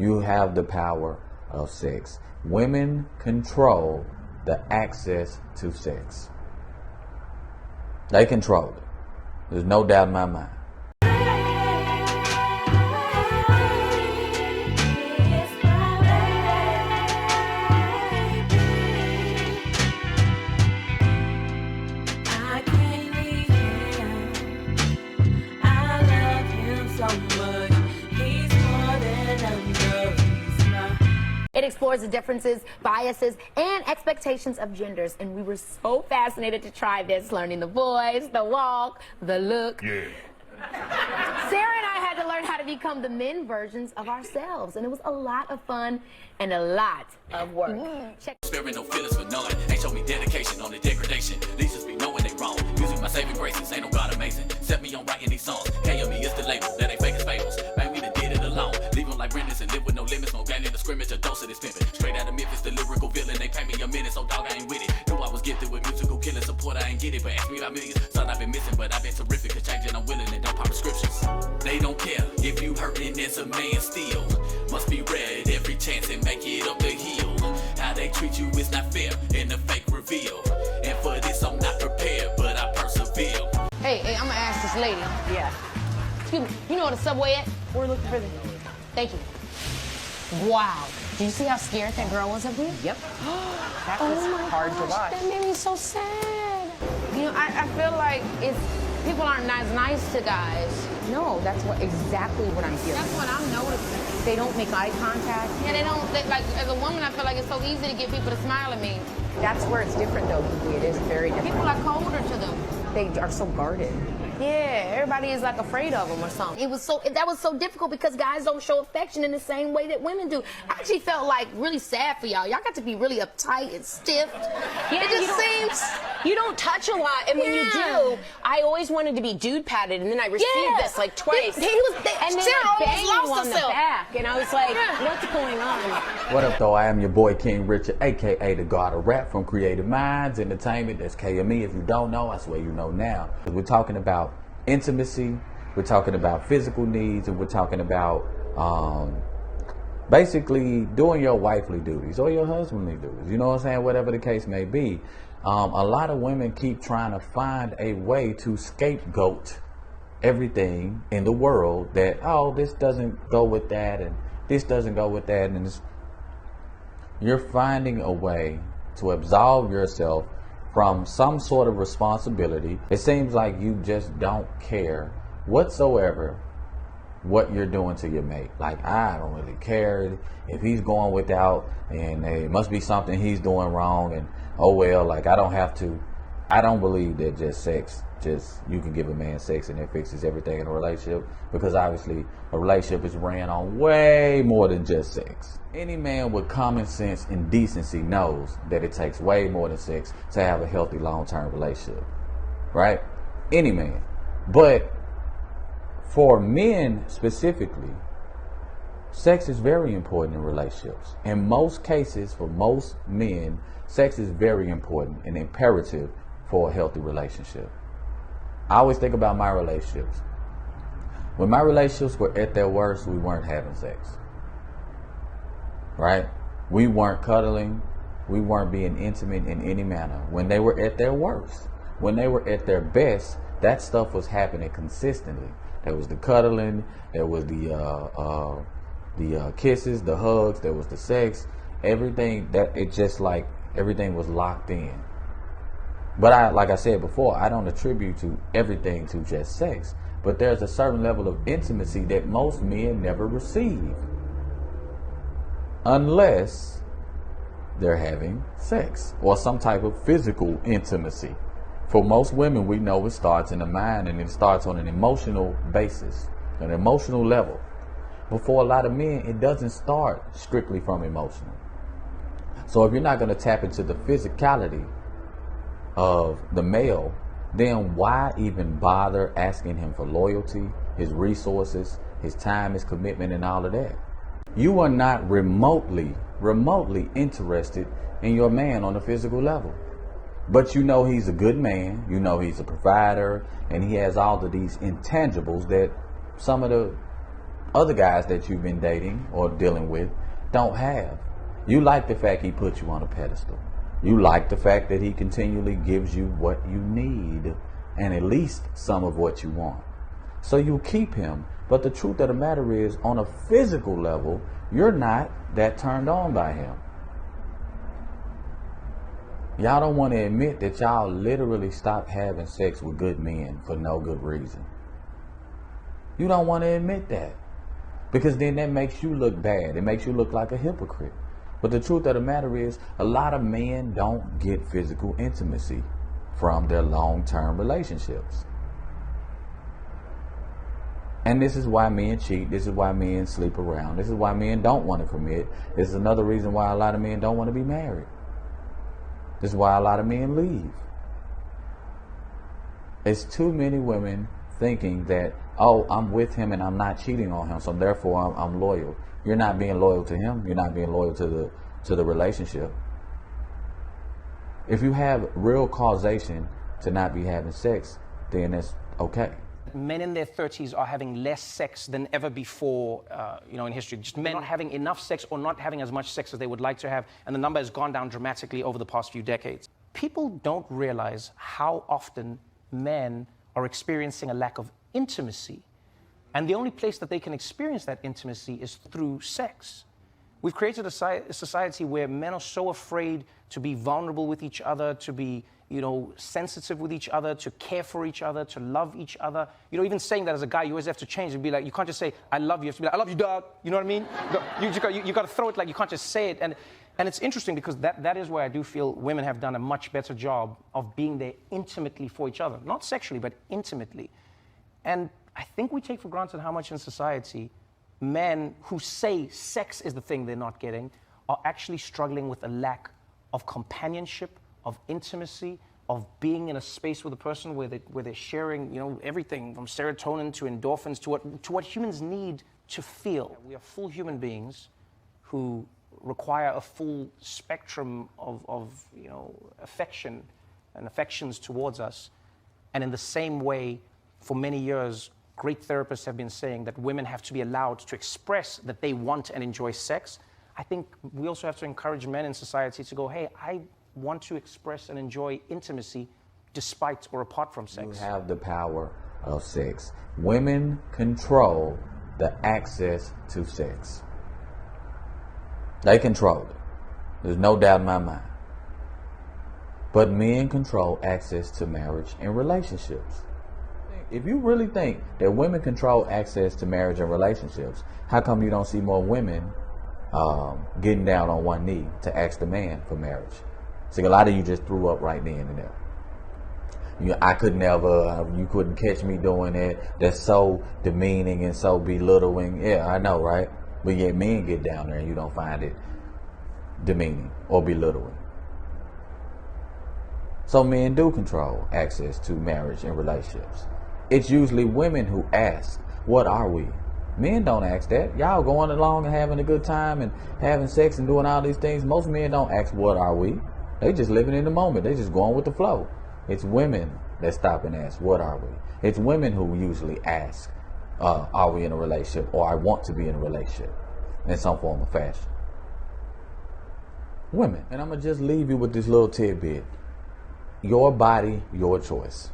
You have the power of sex. Women control the access to sex. They control it. There's no doubt in my mind. It explores the differences, biases, and expectations of genders, and we were so fascinated to try this, learning the voice, the walk, the look. Yeah. Sarah and I had to learn how to become the men versions of ourselves, and it was a lot of fun and a lot of work. Check. Sparing no feelings for none. Ain't show me dedication on the degradation. These just be knowing they wrong. Using my saving graces, ain't no God amazing. Set me on writing these songs. KME is the label, that ain't fake as fables. Man, we done did it alone. Leave them like Rennis and live with no limits. More gang in the scrimmage, a dose of this pimpin'. Straight out of Memphis, the lyrical villain. They pay me a minute, so dog, I ain't with it. Knew I was gifted with musical killing support, I ain't get it. But ask me about millions. Son, I've been missing, but I've been terrific. Cause changing, I'm willing and don't pop prescriptions. They don't care if you hurting as a man still. Must be red every chance and make it up the hill. How they treat you is not fair and a fake reveal. And for this I'm not prepared, but I persevere. Hey, I'm gonna ask this lady. Yeah. Excuse me, you know where the subway at? We're looking for the... Thank you. Wow. Did you see how scared that girl was of me? Yep. That was hard to watch. That made me so sad. You know, I feel like people aren't as nice to guys. No, that's exactly what I'm hearing. That's what I'm noticing. They don't make eye contact. Yeah, like, as a woman, I feel like it's so easy to get people to smile at me. That's where it's different, though, Gigi. It is very different. People are colder to them. They are so guarded. Yeah, everybody is like afraid of them or something. That was so difficult because guys don't show affection in the same way that women do. I actually felt like really sad for y'all. Y'all got to be really uptight and stiff. Yeah, it just seems you don't touch a lot, and when you do, I always wanted to be dude patted, and then I received this like twice. And then Sarah like, banged you lost on the herself. back, and I was like, what's going on? What up, though? I am your boy, King Richard, a.k.a. the God of Rap from Creative Minds Entertainment. That's KME. If you don't know, I swear you know now. We're talking about intimacy, we're talking about physical needs, and we're talking about basically doing your wifely duties or your husbandly duties. You know what I'm saying? Whatever the case may be. A lot of women keep trying to find a way to scapegoat everything in the world that, oh, this doesn't go with that, and this doesn't go with that, and you're finding a way to absolve yourself from some sort of responsibility. It seems like you just don't care whatsoever what you're doing to your mate. Like, I don't really care if he's going without, and it must be something he's doing wrong, and oh well, like I don't believe that just you can give a man sex and it fixes everything in a relationship, because obviously a relationship is ran on way more than just sex. Any man with common sense and decency knows that it takes way more than sex to have a healthy long-term relationship, right? Any man. But for men specifically, sex is very important in relationships. In most cases, for most men, sex is very important and imperative for a healthy relationship. I always think about my relationships. When my relationships were at their worst, we weren't having sex. Right? We weren't cuddling. We weren't being intimate in any manner. When they were at their worst, when they were at their best, that stuff was happening consistently. There was the cuddling, there was the kisses, the hugs, there was the sex, everything. That it just like everything was locked in. But like I said before, I don't attribute to everything to just sex. But there's a certain level of intimacy that most men never receive, unless they're having sex or some type of physical intimacy. For most women, we know it starts in the mind, and it starts on an emotional basis, an emotional level. But for a lot of men, it doesn't start strictly from emotional. So if you're not going to tap into the physicality of the male, then why even bother asking him for loyalty, his resources, his time, his commitment, and all of that? You are not remotely interested in your man on a physical level. But you know he's a good man, you know he's a provider, and he has all of these intangibles that some of the other guys that you've been dating or dealing with don't have. You like the fact he put you on a pedestal. You like the fact that he continually gives you what you need and at least some of what you want. So you keep him. But the truth of the matter is, on a physical level, you're not that turned on by him. Y'all don't want to admit that y'all literally stopped having sex with good men for no good reason. You don't want to admit that. Because then that makes you look bad. It makes you look like a hypocrite. But the truth of the matter is, a lot of men don't get physical intimacy from their long-term relationships. And this is why men cheat. This is why men sleep around. This is why men don't want to commit. This is another reason why a lot of men don't want to be married. This is why a lot of men leave. It's too many women thinking that, oh, I'm with him and I'm not cheating on him, so therefore I'm loyal. You're not being loyal to him. You're not being loyal to the relationship. If you have real causation to not be having sex, then it's okay. Men in their 30s are having less sex than ever before, in history. Just men not having enough sex or not having as much sex as they would like to have, and the number has gone down dramatically over the past few decades. People don't realize how often men are experiencing a lack of intimacy, and the only place that they can experience that intimacy is through sex. We've created a society where men are so afraid to be vulnerable with each other, to be sensitive with each other, to care for each other, to love each other. Even saying that as a guy, you always have to change and be like, you can't just say, I love you. You have to be like, I love you, dog. You know what I mean? You got to throw it, like you can't just say it. And it's interesting because that is where I do feel women have done a much better job of being there intimately for each other. Not sexually, but intimately. And I think we take for granted how much in society men who say sex is the thing they're not getting are actually struggling with a lack of companionship, of intimacy, of being in a space with a person where they're sharing, everything from serotonin to endorphins to what humans need to feel. We are full human beings who require a full spectrum of affection and affections towards us. And in the same way, for many years, great therapists have been saying that women have to be allowed to express that they want and enjoy sex. I think we also have to encourage men in society to go, hey, I want to express and enjoy intimacy despite or apart from sex. You have the power of sex. Women control the access to sex. They control it. There's no doubt in my mind. But men control access to marriage and relationships. If you really think that women control access to marriage and relationships, how come you don't see more women getting down on one knee to ask the man for marriage? See, a lot of you just threw up right then and there. I could never, you couldn't catch me doing that. That's so demeaning and so belittling. Yeah, I know, right? But yet men get down there and you don't find it demeaning or belittling. So men do control access to marriage and relationships. It's usually women who ask, what are we? Men don't ask that. Y'all going along and having a good time and having sex and doing all these things. Most men don't ask, what are we? They just living in the moment. They just going with the flow. It's women that stop and ask, what are we? It's women who usually ask, are we in a relationship, or I want to be in a relationship in some form of fashion. Women. And I'm going to just leave you with this little tidbit. Your body, your choice.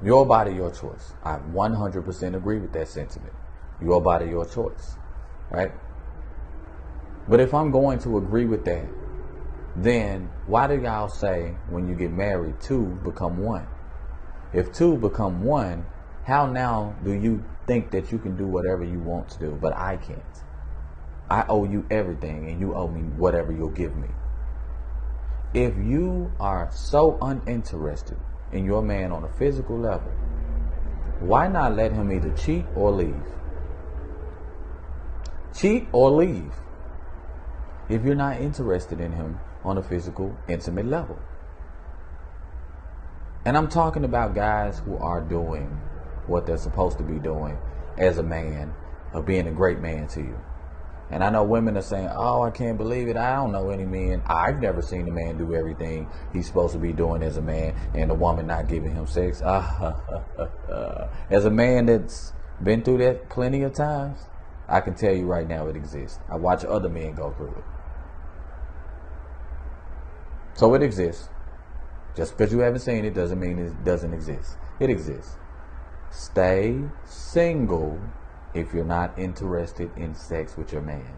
Your body, your choice. I 100% agree with that sentiment. Your body, your choice. Right? But if I'm going to agree with that, then why do y'all say when you get married, two become one? If two become one, how now do you think that you can do whatever you want to do, but I can't? I owe you everything and you owe me whatever you'll give me. If you are so uninterested in your man on a physical level, why not let him either cheat or leave? Cheat or leave if you're not interested in him on a physical, intimate level. And I'm talking about guys who are doing what they're supposed to be doing as a man, of being a great man to you. And I know women are saying, oh, I can't believe it. I don't know any men. I've never seen a man do everything he's supposed to be doing as a man and a woman not giving him sex. As a man that's been through that plenty of times, I can tell you right now it exists. I watch other men go through it. So it exists. Just because you haven't seen it doesn't mean it doesn't exist. It exists. Stay single if you're not interested in sex with your man.